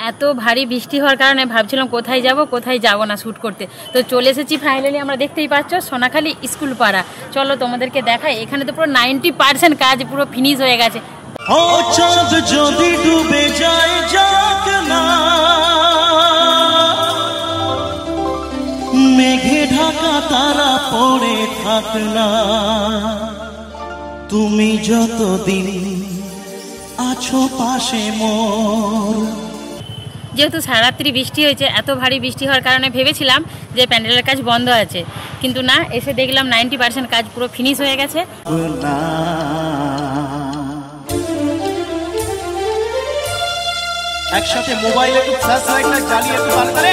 এত ভারী বৃষ্টি হওয়ার কারণে ভাবছিলাম কোথায় যাব না শ্যুট করতে। তো চলে এসেছি ফাইনালি, আমরা দেখতেই পাচ্ছ সোনাখালী স্কুল পাড়া। চলো তোমাদেরকে দেখাই, এখানে তো পুরো 90% কাজ পুরো ফিনিশ হয়ে গেছে। যদি ডুবে যায় যাক না, মেঘে ঢাকা তারা পড়ে থাক না, তুমি যতদিন আছো পাশে মোর। যেহেতু সারারাত্রি বৃষ্টি হয়েছে, এত ভারী বৃষ্টি হওয়ার কারণে ভেবেছিলাম যে প্যান্ডেলের কাজ বন্ধ আছে, কিন্তু না, এসে দেখলাম 90% কাজ পুরো ফিনিশ হয়ে গেছে। একসাথে মোবাইলে একটু ফ্ল্যাশ লাইটটা জ্বালিয়ে একটু ভালো করে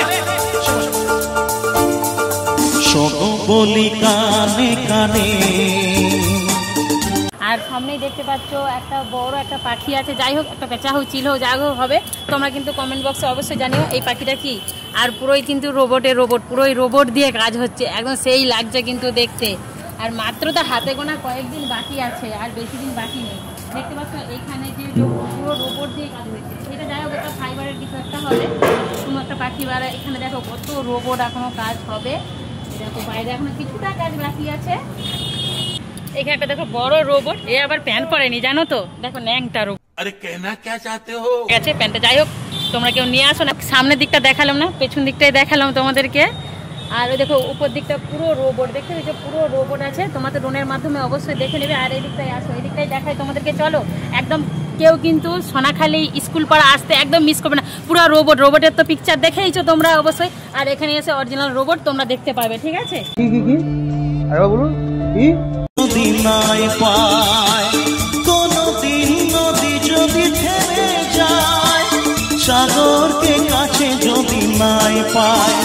শোনো বলি কানে কানে। আর সামনেই দেখতে পাচ্ছ একটা বড় একটা পাখি আছে, যাই হোক একটা পেঁচা হোক চিল হোক যা হোক হবে, তোমরা কিন্তু কমেন্ট বক্সে অবশ্যই জানিও এই পাখিটা কি। আর পুরোই কিন্তু রোবট, পুরোই রোবট দিয়ে কাজ হচ্ছে, একদম সেই লাগছে কিন্তু দেখতে। আর মাত্র তো হাতে গোনা কয়েকদিন বাকি আছে, আর বেশি দিন বাকি নেই। দেখতে পাচ্ছ এখানে যে পুরো রোবট দিয়ে কাজ হয়েছে, এটা যাই হোক একটা ফাইবারের কিছু একটা হবে, কোনো একটা পাখি বাড়া। এখানে দেখো কত রোবট এখনো কাজ হবে, দেখো বাইরে এখনো কিছুটা কাজ বাকি আছে। এখানে একটা দেখো বড় রোবট, এ আবার প্যান্ট পরেনি জানো তো, দেখো ন্যাংটা রোবট। আরে কেনা কে চাতে হো গেছে প্যান্টটা। যাই হোক তোমরা কেউ নিয়ে আসো না, সামনের দিকটা দেখালাম না, পেছন দিকটাই দেখালাম তোমাদেরকে। আর ওই দেখো উপর দিকটা পুরো রোবট, দেখতে পেয়েছো পুরো রোবট আছে, তোমাদের ড্রোনের মাধ্যমে অবশ্যই দেখে নেবে। আর এই দিকটাই আসো, এই দিকটাই দেখাই তোমাদেরকে। চলো একদম কেউ কিন্তু সোনাখালী স্কুল পাড়া আসতে একদম মিস করবে না, পুরো রোবটের তো পিকচার দেখেইছো তোমরা অবশ্যই, আর এখানে এসে অরিজিনাল রোবট তোমরা দেখতে পাবে, ঠিক আছে? কি আরে বলুন কি নাই পায় কোনদিন নদী যদি থেমে যায়, সাগরকে কাছে যদি নাই পায়।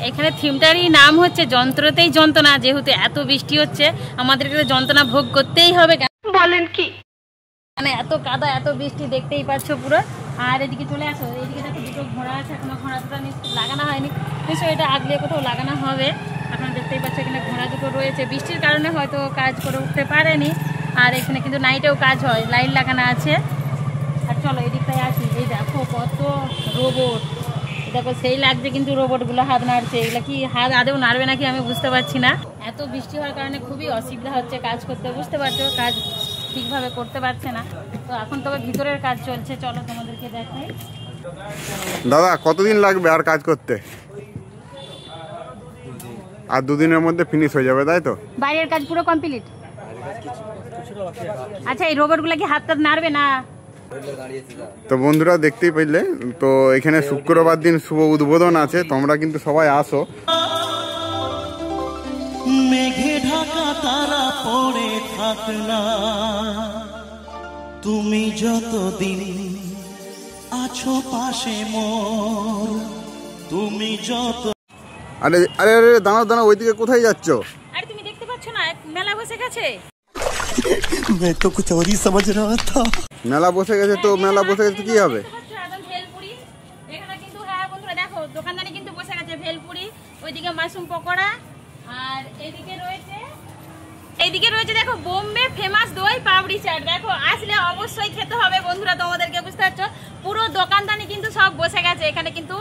এখানে থিমটারই নাম হচ্ছে যন্ত্রতেই যন্ত্রণা। যেহেতু এত বৃষ্টি হচ্ছে আমাদেরকে যন্ত্রণা ভোগ করতেই হবে। বলেন কি, মানে এত কাদা এত বৃষ্টি দেখতেই পাচ্ছ পুরো। আর এদিকে চলে আসো, এদিকে দেখো দুটো ঘোড়া আছে, এখনো ঘোড়া দুটো লাগানো হয়নি, নিশ্চয়ই এটা আগলে কোথাও লাগানো হবে। আপনারা দেখতেই পাচ্ছ এখানে ঘোড়া দুটো রয়েছে, বৃষ্টির কারণে হয়তো কাজ করে উঠতে পারেনি। আর এখানে কিন্তু নাইটেও কাজ হয়, লাইট লাগানো আছে। আর চলো এদিকটায় আসি, এই দেখো কত রোবট, দেখো সেই লাগছে কিন্তু রোবটগুলো হাত নাড়ছে। এগুলো কি হাত আদেও নাড়বে নাকি আমি বুঝতে পারছি না। এত বৃষ্টি হওয়ার কারণে খুবই অসুবিধা হচ্ছে কাজ করতে, বুঝতে পারছো, কাজ ঠিকভাবে করতে পারছে না। তো এখন তবে ভিতরের কাজ চলছে, চলো তোমাদেরকে দেখাই। দাদা কতদিন লাগবে আর কাজ করতে? আর দুদিনের মধ্যে ফিনিশ হয়ে যাবে, তাই তো? বাইরের কাজ পুরো কমপ্লিট। আচ্ছা এই রোবটগুলো কি হাত টাত নাড়বে না? তো বন্ধুরা দেখতেই পেলে, তো এখানে শুক্রবার দিন শুভ উদ্বোধন আছে, তোমরা কিন্তু সবাই আসো। মেঘে ঢাকা তারা পড়ে থাক না, তুমি যতদিন আছো পাশে মোর, তুমি যত। আরে আরে আরে দাঁড়াও, ওইদিকে কোথায় যাচ্ছ? আরে তুমি দেখতে পাচ্ছ না মেলা বসে গেছে? मैं तो कुछ और ही समझ रहा था। মেলা বসে গেছে, তো মেলা বসে গেছে কি হবে? একদম ভেলপুরি এখানে কিন্তু, হ্যাঁ বন্ধুরা দেখো দোকানদানি কিন্তু বসে গেছে, ভেলপুরি, ওইদিকে মাশরুম পকোড়া, আর এইদিকে রয়েছে দেখো বোম্বে ফেমাস দই পাপড়ি চাট। দেখো আসলে অবশ্যই খেতে হবে বন্ধুরা তোমাদেরকে, বুঝতে পারছো পুরো দোকানদানি কিন্তু সব বসে গেছে, এখানে কিন্তু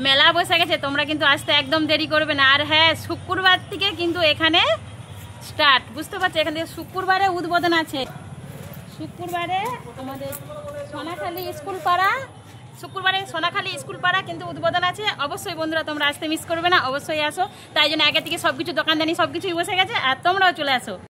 মেলা বসে গেছে, তোমরা কিন্তু আসতে একদম দেরি করবে না। আর হ্যাঁ শুক্রবার থেকে কিন্তু এখানে স্টার্ট, বুঝতে পারছো, এখান থেকে শুক্রবারে উদ্বোধন আছে, শুক্রবারে আমাদের সোনাখালী স্কুল পাড়া কিন্তু উদ্বোধন আছে। অবশ্যই বন্ধুরা তোমরা আসতে মিস করবে না, অবশ্যই আসো। তাই জন্য আগে থেকে সবকিছু দোকানদানি সবকিছুই বসে গেছে, আর তোমরাও চলে আসো।